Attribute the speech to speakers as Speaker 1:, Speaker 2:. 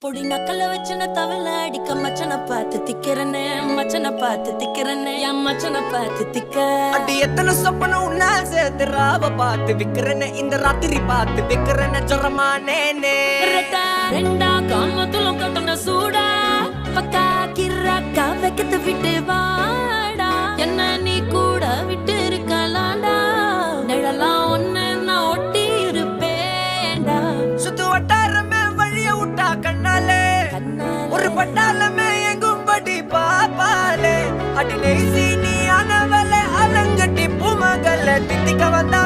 Speaker 1: பொடி நக்கல வச்சன தவள அடிக்க மச்சன பார்த்து திக்கிறனே மச்சன பார்த்து திக்கிறனே என் மச்சன பார்த்து திக்க
Speaker 2: அடி எத்தனை சொப்பனம் உன்னா சேர்த்து ராவ பார்த்து விக்கிறனே இந்த ராத்திரி பார்த்து விக்கிறனே ஜொரமானேனே
Speaker 1: ரெண்டா காமத்துல கட்டண சூடா பக்கா கிராக்கா வைக்கத்து விட்டு வாடா என்ன நீ கூட விட்டு இருக்கலாம்டா நிழலாம் ஒன்னு நான் ஒட்டி இருப்பேன்டா
Speaker 2: சுத்து வட்டாரமே வழிய விட்டா கண்ணாலே ஒரு பட்டாளமே எங்கும்படி பாப்பாலே அடி லேசி நீ ஆனவளே அலங்கட்டி பூமகள தித்திக்க வந்தா